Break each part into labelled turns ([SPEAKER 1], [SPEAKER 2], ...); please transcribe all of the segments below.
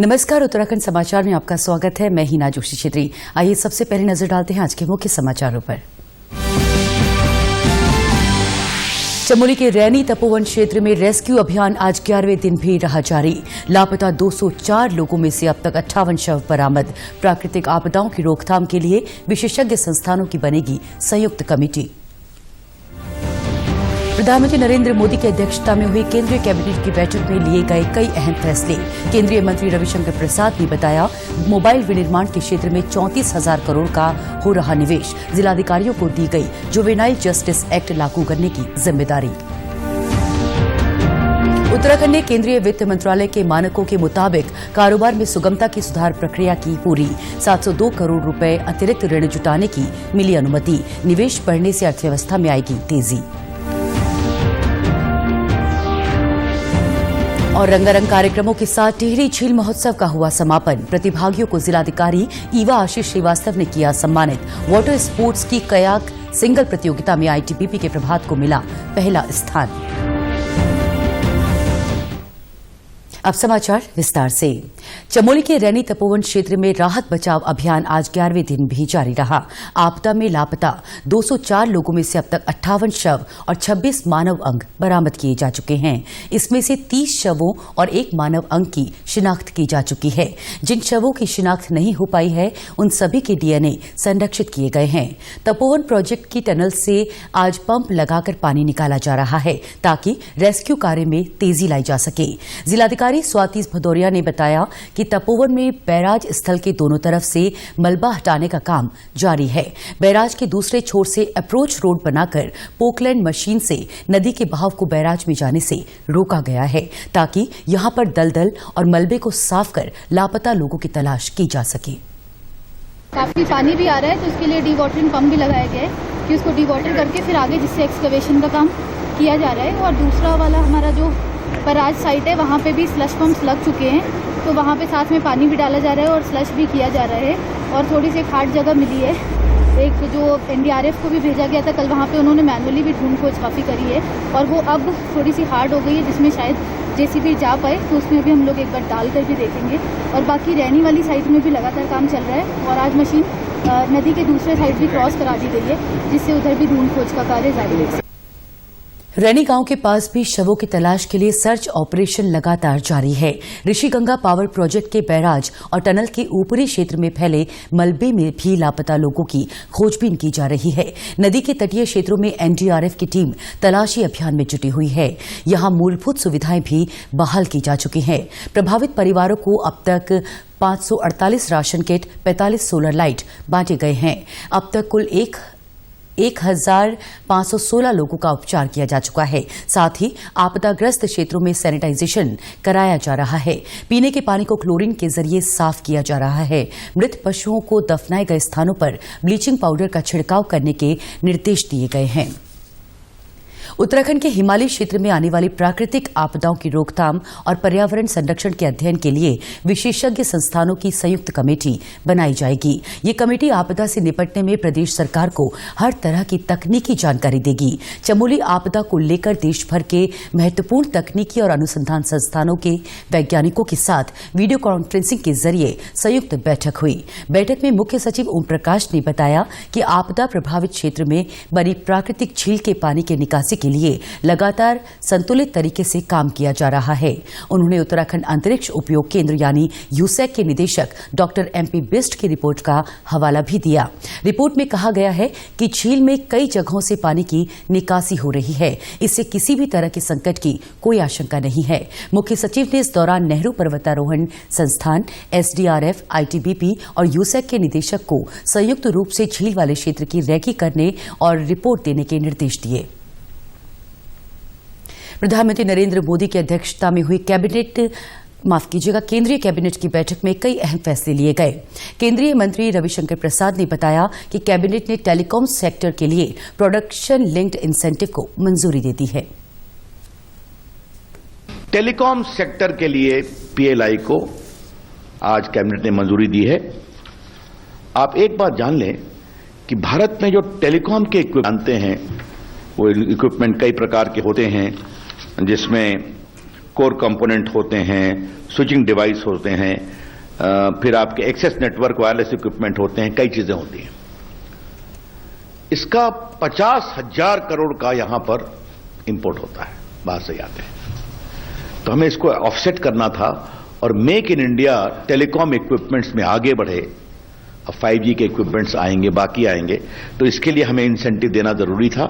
[SPEAKER 1] नमस्कार, उत्तराखंड समाचार में आपका स्वागत है। मैं हिना जोशी छेत्री। आइए सबसे पहले नजर डालते हैं आज के मुख्य समाचारों पर। चमोली के रैनी तपोवन क्षेत्र में रेस्क्यू अभियान आज 11वें दिन भी रहा जारी। लापता 204 लोगों में से अब तक 58 शव बरामद। प्राकृतिक आपदाओं की रोकथाम के लिए विशेषज्ञ संस्थानों की बनेगी संयुक्त कमेटी। प्रधानमंत्री नरेंद्र मोदी की अध्यक्षता में हुई केंद्रीय कैबिनेट की बैठक में लिए गए कई अहम फैसले। केंद्रीय मंत्री रविशंकर प्रसाद ने बताया, मोबाइल विनिर्माण के क्षेत्र में 34,000 करोड़ का हो रहा निवेश। जिलाधिकारियों को दी गई जुवेनाइल जस्टिस एक्ट लागू करने की जिम्मेदारी। उत्तराखंड ने केंद्रीय वित्त मंत्रालय के मानकों के मुताबिक कारोबार में सुगमता की सुधार प्रक्रिया की पूरी। 702 करोड़ रुपए अतिरिक्त ऋण जुटाने की मिली अनुमति। निवेश बढ़ने से अर्थव्यवस्था में आएगी तेजी। और रंगारंग कार्यक्रमों के साथ टिहरी झील महोत्सव का हुआ समापन। प्रतिभागियों को जिलाधिकारी ईवा आशीष श्रीवास्तव ने किया सम्मानित। वाटर स्पोर्ट्स की कयाक सिंगल प्रतियोगिता में आईटीबीपी के प्रभात को मिला पहला स्थान। अब समाचार विस्तार से। चमोली के रैनी तपोवन क्षेत्र में राहत बचाव अभियान आज 11वें दिन भी जारी रहा। आपदा में लापता 204 लोगों में से अब तक 58 शव और 26 मानव अंग बरामद किए जा चुके हैं। इसमें से 30 शवों और 1 मानव अंग की शिनाख्त की जा चुकी है। जिन शवों की शिनाख्त नहीं हो पाई है, उन सभी के डीएनए संरक्षित किए गए हैं। तपोवन प्रोजेक्ट की टनल से आज पंप लगाकर पानी निकाला जा रहा है ताकि रेस्क्यू कार्य में तेजी लाई जा सके। जिलाधिकारी स्वाति भदौरिया ने बताया कि तपोवन में बैराज स्थल के दोनों तरफ से मलबा हटाने का काम जारी है। बैराज के दूसरे छोर से अप्रोच रोड बनाकर पोकलैंड मशीन से नदी के बहाव को बैराज में जाने से रोका गया है ताकि यहां पर दलदल और मलबे को साफ कर लापता लोगों की तलाश की जा सके।
[SPEAKER 2] काफी पानी भी आ रहा है तो उसके लिए डीवाटरिंग पंप भी लगाया गया है कि उसको डीवाटर करके फिर आगे जिससे एक्सकवेशन का काम किया जा रहा है। और दूसरा वाला हमारा जो बैराज साइट है, वहाँ पे भी स्लश पंप्स लग चुके हैं, तो वहाँ पे साथ में पानी भी डाला जा रहा है और स्लश भी किया जा रहा है। और थोड़ी सी हार्ड जगह मिली है, एक जो एनडीआरएफ को भी भेजा गया था कल, वहाँ पे उन्होंने मैनुअली भी ढूंढ खोज काफ़ी करी है और वो अब थोड़ी सी हार्ड हो गई है, जिसमें शायद जेसीबी जा पाए, तो उसमें भी हम लोग एक बार डाल कर भी देखेंगे। और बाकी रैनी वाली साइड में भी लगातार काम चल रहा है और आज मशीन नदी के दूसरे साइड भी क्रॉस करा दी गई है, जिससे उधर भी ढूंढ खोज का कार्य जारी है।
[SPEAKER 1] रैनी गांव के पास भी शवों की तलाश के लिए सर्च ऑपरेशन लगातार जारी है। ऋषिगंगा पावर प्रोजेक्ट के बैराज और टनल के ऊपरी क्षेत्र में फैले मलबे में भी लापता लोगों की खोजबीन की जा रही है। नदी के तटीय क्षेत्रों में एनडीआरएफ की टीम तलाशी अभियान में जुटी हुई है। यहां मूलभूत सुविधाएं भी बहाल की जा चुकी हैं। प्रभावित परिवारों को अब तक 548 राशन किट, 45 सोलर लाइट बांटे गए हैं। अब तक कुल 1,516 लोगों का उपचार किया जा चुका है। साथ ही आपदाग्रस्त क्षेत्रों में सैनिटाइजेशन कराया जा रहा है। पीने के पानी को क्लोरीन के जरिए साफ किया जा रहा है। मृत पशुओं को दफनाए गए स्थानों पर ब्लीचिंग पाउडर का छिड़काव करने के निर्देश दिए गए हैं। उत्तराखंड के हिमालयी क्षेत्र में आने वाली प्राकृतिक आपदाओं की रोकथाम और पर्यावरण संरक्षण के अध्ययन के लिए विशेषज्ञ संस्थानों की संयुक्त कमेटी बनाई जाएगी। ये कमेटी आपदा से निपटने में प्रदेश सरकार को हर तरह की तकनीकी जानकारी देगी। चमोली आपदा को लेकर देश भर के महत्वपूर्ण तकनीकी और अनुसंधान संस्थानों के वैज्ञानिकों के साथ वीडियो कॉन्फ्रेंसिंग के जरिए संयुक्त बैठक हुई। बैठक में मुख्य सचिव ओम प्रकाश ने बताया कि आपदा प्रभावित क्षेत्र में बनी प्राकृतिक झील के पानी के निकासी के लिए लगातार संतुलित तरीके से काम किया जा रहा है। उन्होंने उत्तराखंड अंतरिक्ष उपयोग केंद्र यानी यूसैक के निदेशक डॉक्टर एमपी बिस्ट की रिपोर्ट का हवाला भी दिया। रिपोर्ट में कहा गया है कि झील में कई जगहों से पानी की निकासी हो रही है। इससे किसी भी तरह के संकट की कोई आशंका नहीं है। मुख्य सचिव ने इस दौरान नेहरू पर्वतारोहण संस्थान, एसडीआरएफ, आईटीबीपी और यूसैक के निदेशक को संयुक्त रूप से झील वाले क्षेत्र की रेकी करने और रिपोर्ट देने के निर्देश दिए। प्रधानमंत्री नरेंद्र मोदी की अध्यक्षता में हुई केंद्रीय कैबिनेट की बैठक में कई अहम फैसले लिए गए। केंद्रीय मंत्री रविशंकर प्रसाद ने बताया कि कैबिनेट ने टेलीकॉम सेक्टर के लिए प्रोडक्शन लिंक्ड इंसेंटिव को मंजूरी दे दी है।
[SPEAKER 3] टेलीकॉम सेक्टर के लिए पीएलआई को आज कैबिनेट ने मंजूरी दी है। आप एक बात जान लें कि भारत में जो टेलीकॉम के इक्विपमेंट जानते हैं, वो इक्विपमेंट कई प्रकार के होते हैं, जिसमें कोर कंपोनेंट होते हैं, स्विचिंग डिवाइस होते हैं, फिर आपके एक्सेस नेटवर्क वायरलेस इक्विपमेंट होते हैं, कई चीजें होती हैं। इसका 50,000 करोड़ का यहां पर इंपोर्ट होता है, बाहर से आते हैं। तो हमें इसको ऑफसेट करना था और make in India telecom equipments में आगे बढ़े। अब 5G के इक्विपमेंट्स आएंगे, बाकी आएंगे, तो इसके लिए हमें इंसेंटिव देना जरूरी था।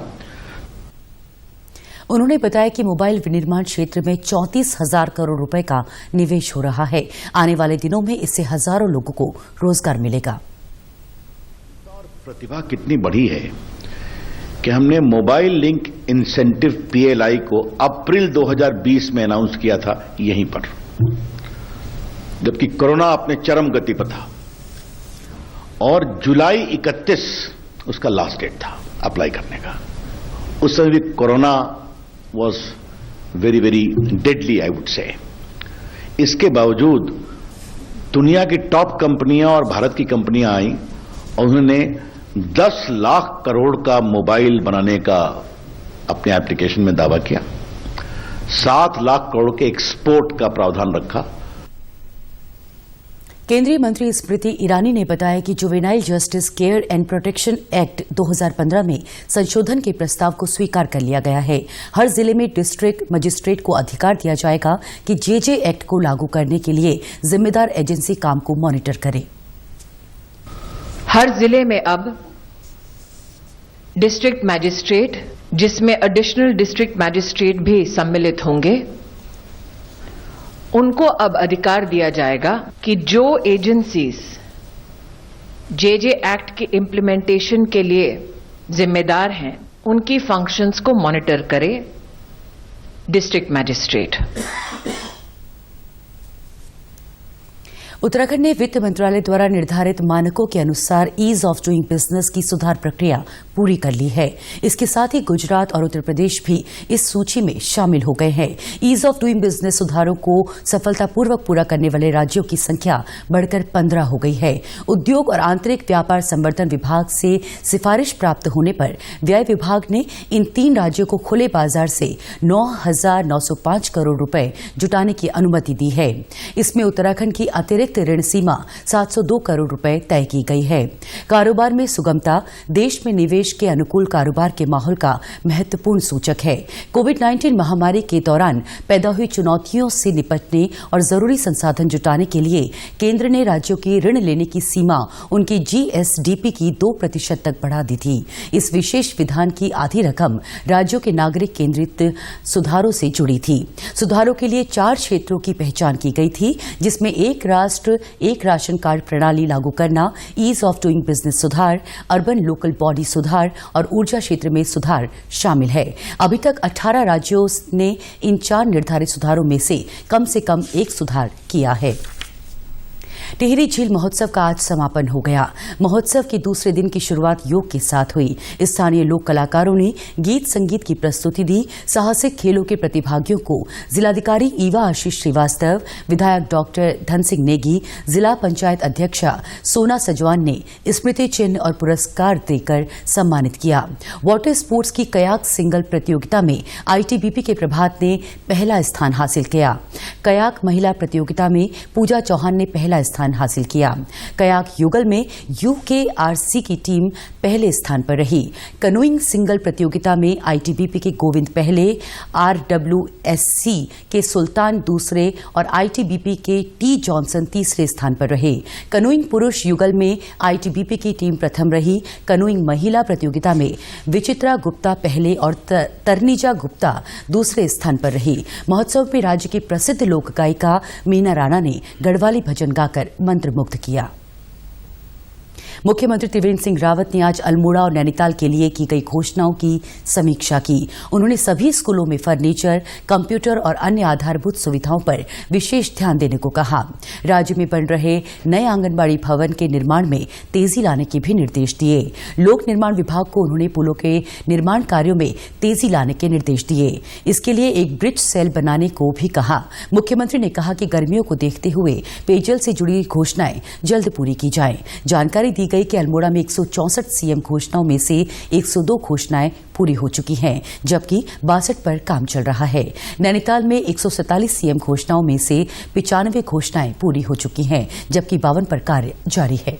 [SPEAKER 1] उन्होंने बताया कि मोबाइल विनिर्माण क्षेत्र में 34,000 करोड़ रुपए का निवेश हो रहा है। आने वाले दिनों में इससे हजारों लोगों को रोजगार मिलेगा।
[SPEAKER 3] प्रतिभा कितनी बड़ी है कि हमने मोबाइल लिंक इंसेंटिव PLI को अप्रैल 2020 में अनाउंस किया था यहीं पर, जबकि कोरोना अपने चरम गति पर था और जुलाई 31 उसका लास्ट डेट था अप्लाई करने का। उस समय भी corona was very very deadly, I would say. इसके बावजूद दुनिया की टॉप कंपनियां और भारत की कंपनियां आई और उन्होंने 10 लाख करोड़ का मोबाइल बनाने का अपने एप्लीकेशन में दावा किया। 7 लाख करोड़ के एक्सपोर्ट का प्रावधान रखा।
[SPEAKER 1] केंद्रीय मंत्री स्मृति ईरानी ने बताया कि juvenile justice care and protection act 2015 में संशोधन के प्रस्ताव को स्वीकार कर लिया गया है। हर जिले में डिस्ट्रिक्ट मजिस्ट्रेट को अधिकार दिया जाएगा कि JJ एक्ट को लागू करने के लिए जिम्मेदार एजेंसी काम को मॉनिटर करे।
[SPEAKER 4] हर जिले में अब डिस्ट्रिक्ट मैजिस्ट्रेट, जिसमें एडिशनल डिस्ट्रिक्ट मैजिस्ट्रेट भी सम्मिलित होंगे, उनको अब अधिकार दिया जाएगा कि जो एजेंसीज JJ एक्ट के इम्प्लीमेंटेशन के लिए जिम्मेदार हैं, उनकी फंक्शंस को मॉनिटर करे डिस्ट्रिक्ट मैजिस्ट्रेट।
[SPEAKER 1] उत्तराखंड ने वित्त मंत्रालय द्वारा निर्धारित मानकों के अनुसार ईज ऑफ डूइंग बिजनेस की सुधार प्रक्रिया पूरी कर ली है। इसके साथ ही गुजरात और उत्तर प्रदेश भी इस सूची में शामिल हो गए हैं। ईज ऑफ डूइंग बिजनेस सुधारों को सफलतापूर्वक पूरा करने वाले राज्यों की संख्या बढ़कर 15 हो गई है। उद्योग और आंतरिक व्यापार संवर्धन विभाग से सिफारिश प्राप्त होने पर व्यय विभाग ने इन 3 राज्यों को खुले बाजार से 9,905 करोड़ रुपए जुटाने की अनुमति दी है। इसमें उत्तराखंड की अतिरिक्त ऋण सीमा 702 करोड़ रुपए तय की गई है। कारोबार में सुगमता देश में निवेश के अनुकूल कारोबार के माहौल का महत्वपूर्ण सूचक है। कोविड-19 महामारी के दौरान पैदा हुई चुनौतियों से निपटने और जरूरी संसाधन जुटाने के लिए केंद्र ने राज्यों की ऋण लेने की सीमा उनकी GSDP की 2% तक बढ़ा दी थी। इस विशेष विधान की आधी रकम राज्यों के नागरिक केंद्रित सुधारों से जुड़ी थी। सुधारों के लिए 4 क्षेत्रों की पहचान की गई थी, जिसमें एक राष्ट्र एक राशन कार्ड प्रणाली लागू करना, ईज ऑफ डूइंग बिजनेस सुधार, अर्बन लोकल बॉडी सुधार और ऊर्जा क्षेत्र में सुधार शामिल है। अभी तक 18 राज्यों ने इन 4 निर्धारित सुधारों में से कम एक सुधार किया है। टिहरी झील महोत्सव का आज समापन हो गया। महोत्सव के दूसरे दिन की शुरुआत योग के साथ हुई। स्थानीय लोक कलाकारों ने गीत संगीत की प्रस्तुति दी। साहसिक खेलों के प्रतिभागियों को जिलाधिकारी ईवा आशीष श्रीवास्तव, विधायक डॉक्टर धन सिंह नेगी, जिला पंचायत अध्यक्षा सोना सजवान ने स्मृति चिन्ह और पुरस्कार देकर सम्मानित किया। वाटर स्पोर्ट्स की कयाक सिंगल प्रतियोगिता में ITBP के प्रभात ने पहला स्थान हासिल किया। कयाक महिला प्रतियोगिता में पूजा चौहान ने पहला स्थान हासिल किया। कयाक युगल में UKRC की टीम पहले स्थान पर रही। कनोइंग सिंगल प्रतियोगिता में ITBP के गोविंद पहले, RWSC के सुल्तान दूसरे और ITBP के T जॉनसन तीसरे स्थान पर रहे। कनोइंग पुरुष युगल में ITBP की टीम प्रथम रही। कनोइंग महिला प्रतियोगिता में विचित्रा गुप्ता पहले और तरनीजा गुप्ता दूसरे स्थान पर रही। महोत्सव में राज्य की प्रसिद्ध लोक गायिका मीना राणा ने गढ़वाली भजन गाकर मंत्रमुग्ध किया। मुख्यमंत्री त्रिवेंद्र सिंह रावत ने आज अल्मोड़ा और नैनीताल के लिए की गई घोषणाओं की समीक्षा की। उन्होंने सभी स्कूलों में फर्नीचर, कंप्यूटर और अन्य आधारभूत सुविधाओं पर विशेष ध्यान देने को कहा। राज्य में बन रहे नए आंगनबाड़ी भवन के निर्माण में तेजी लाने के भी निर्देश दिए। लोक निर्माण विभाग को उन्होंने पुलों के निर्माण कार्यों में तेजी लाने के निर्देश दिए। इसके लिए एक ब्रिज सेल बनाने को भी कहा। मुख्यमंत्री ने कहा कि गर्मियों को देखते हुए पेयजल से जुड़ी घोषणाएं जल्द पूरी की जाएं। जानकारी दी गई कि अल्मोड़ा में 164 सीएम घोषणाओं में से 102 घोषणाएं पूरी हो चुकी हैं, जबकि 62 पर काम चल रहा है। नैनीताल में 147 सीएम घोषणाओं में से 95 घोषणाएं पूरी हो चुकी हैं, जबकि 52 पर कार्य जारी है।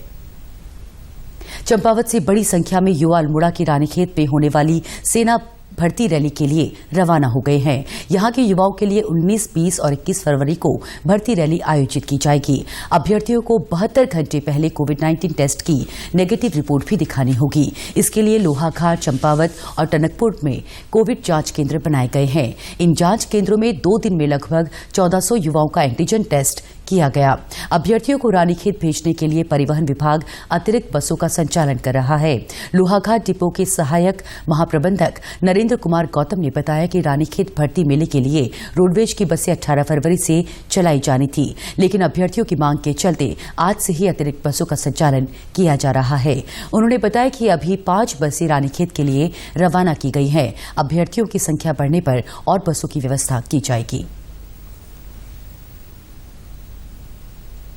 [SPEAKER 1] चंपावत से बड़ी संख्या में युवा अल्मोड़ा की रानीखेत में होने वाली सेना भर्ती रैली के लिए रवाना हो गए हैं। यहां के युवाओं के लिए 19, 20 और 21 फरवरी को भर्ती रैली आयोजित की जाएगी। अभ्यर्थियों को 72 घंटे पहले कोविड-19 टेस्ट की नेगेटिव रिपोर्ट भी दिखानी होगी। इसके लिए लोहाघाट, चंपावत और टनकपुर में कोविड जांच केंद्र बनाए गए हैं। इन जांच केंद्रों में 2 दिन में लगभग 1400 युवाओं का एंटीजन टेस्ट किया गया। अभ्यर्थियों को रानीखेत भेजने के लिए परिवहन विभाग अतिरिक्त बसों का संचालन कर रहा है। लोहाघाट डिपो के सहायक महाप्रबंधक नरेंद्र कुमार गौतम ने बताया कि रानीखेत भर्ती मेले के लिए रोडवेज की बसें 18 फरवरी से चलाई जानी थी, लेकिन अभ्यर्थियों की मांग के चलते आज से ही अतिरिक्त बसों का संचालन किया जा रहा है। उन्होंने बताया कि अभी 5 बसें रानीखेत के लिए रवाना की गई हैं। अभ्यर्थियों की संख्या बढ़ने पर और बसों की व्यवस्था की जाएगी।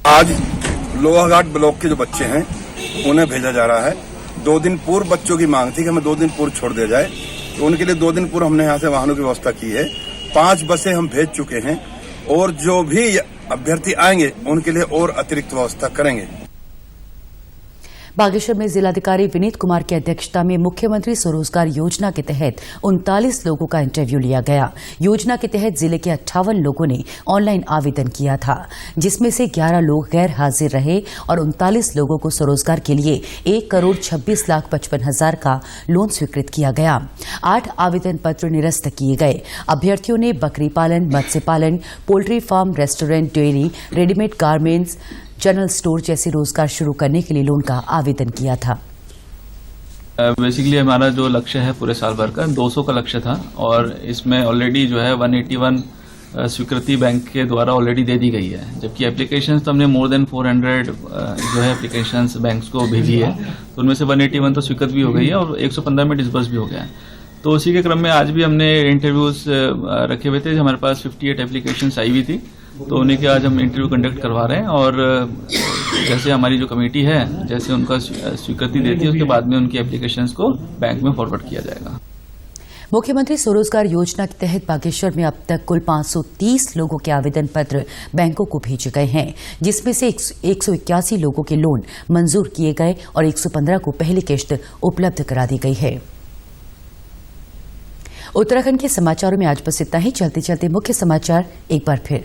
[SPEAKER 5] आज लोहाघाट ब्लॉक के जो बच्चे हैं उन्हें भेजा जा रहा है। 2 दिन पूर्व बच्चों की मांग थी कि हमें 2 दिन पूर्व छोड़ दिया जाए, तो उनके लिए 2 दिन पूर्व हमने यहाँ से वाहनों की व्यवस्था की है। 5 बसें हम भेज चुके हैं और जो भी अभ्यर्थी आएंगे उनके लिए और अतिरिक्त व्यवस्था करेंगे।
[SPEAKER 1] बागेश्वर में जिलाधिकारी विनीत कुमार की अध्यक्षता में मुख्यमंत्री स्वरोजगार योजना के तहत 39 लोगों का इंटरव्यू लिया गया। योजना के तहत जिले के 58 लोगों ने ऑनलाइन आवेदन किया था, जिसमें से 11 लोग गैर हाजिर रहे और 39 लोगों को स्वरोजगार के लिए 1,26,55,000 का लोन स्वीकृत किया गया। 8 आवेदन पत्र निरस्त किए गए। अभ्यर्थियों ने बकरी पालन, मत्स्य पालन, poultry farm, restaurant, dairy, readymade garments, general store जैसे रोजगार शुरू करने के लिए लोन का आवेदन किया था।
[SPEAKER 6] बेसिकली हमारा जो लक्ष्य है पूरे साल भर का 200 का लक्ष्य था और इसमें ऑलरेडी जो है 181 स्वीकृति बैंक के द्वारा ऑलरेडी दे दी गई है, जबकि एप्लीकेशंस तो हमने मोर देन 400 जो है एप्लीकेशंस बैंक्स को भेजी है, तो उनमें से 181 तो स्वीकृत भी हो गई है और 115 में डिस्बर्स भी हो गया है। तो उसी के क्रम में आज भी हमने इंटरव्यूज रखे हुए थे। हमारे पास 58 एप्लीकेशंस आई हुई थी, तो उन्हीं के आज हम इंटरव्यू कंडक्ट करवा रहे हैं और जैसे हमारी जो कमेटी है जैसे उनका स्वीकृति देती है उसके बाद में उनकी एप्लीकेशंस को बैंक में फॉरवर्ड किया जाएगा।
[SPEAKER 1] मुख्यमंत्री स्वरोजगार योजना के तहत बागेश्वर में अब तक कुल 530 लोगों के आवेदन पत्र बैंकों को भेजे गए हैं, जिसमें से 181 लोगों के लोन मंजूर किए गए और 115 को पहली किश्त उपलब्ध करा दी गई है। उत्तराखंड के समाचारों में आज बस इतना ही। चलते चलते मुख्य समाचार एक बार फिर।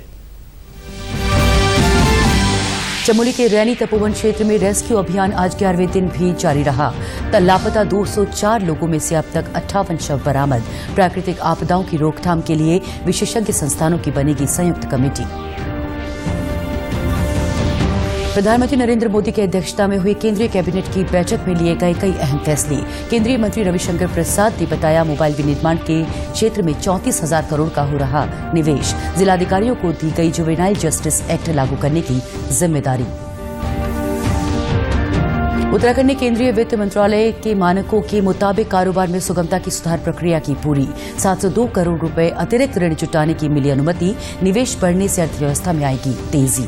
[SPEAKER 1] चमोली के रैनी तपोवन क्षेत्र में रेस्क्यू अभियान आज 11वें दिन भी जारी रहा। लापता 204 लोगों में से अब तक 58 शव बरामद। प्राकृतिक आपदाओं की रोकथाम के लिए विशेषज्ञ संस्थानों की बनेगी संयुक्त कमेटी। प्रधानमंत्री नरेंद्र मोदी की अध्यक्षता में हुई केंद्रीय कैबिनेट की बैठक में लिए गए कई अहम फैसले। केंद्रीय मंत्री रविशंकर प्रसाद ने बताया मोबाइल विनिर्माण के क्षेत्र में 34,000 करोड़ का हो रहा निवेश। जिलाधिकारियों को दी गई जुवेनाइल जस्टिस एक्ट लागू करने की जिम्मेदारी। उत्तराखंड ने केंद्रीय वित्त मंत्रालय के मानकों के मुताबिक कारोबार में सुगमता की सुधार प्रक्रिया की पूरी। 702 करोड़ रुपए अतिरिक्त ऋण जुटाने की मिली अनुमति। निवेश बढ़ने से अर्थव्यवस्था में आएगी तेजी।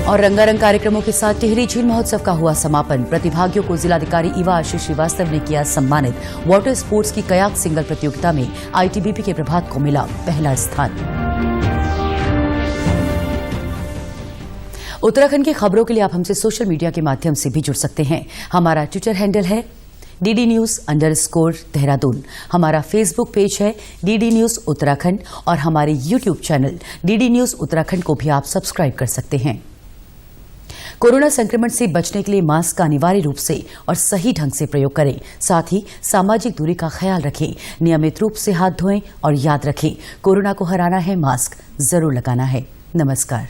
[SPEAKER 1] और रंगारंग कार्यक्रमों के साथ टिहरी झील महोत्सव का हुआ समापन। प्रतिभागियों को जिलाधिकारी इवा आशीष श्रीवास्तव ने किया सम्मानित। वाटर स्पोर्ट्स की कयाक सिंगल प्रतियोगिता में आईटीबीपी के प्रभात को मिला पहला स्थान। उत्तराखंड की खबरों के लिए आप हमसे सोशल मीडिया के माध्यम से भी जुड़ सकते हैं। हमारा ट्विटर हैंडल है DD News_देहरादून। हमारा फेसबुक पेज है DD News उत्तराखंड और हमारे YouTube channel DD News Uttarakhand को भी आप सब्सक्राइब कर सकते हैं। कोरोना संक्रमण से बचने के लिए मास्क का अनिवार्य रूप से और सही ढंग से प्रयोग करें। साथ ही सामाजिक दूरी का ख्याल रखें। नियमित रूप से हाथ धोएं और याद रखें, कोरोना को हराना है, मास्क जरूर लगाना है। नमस्कार।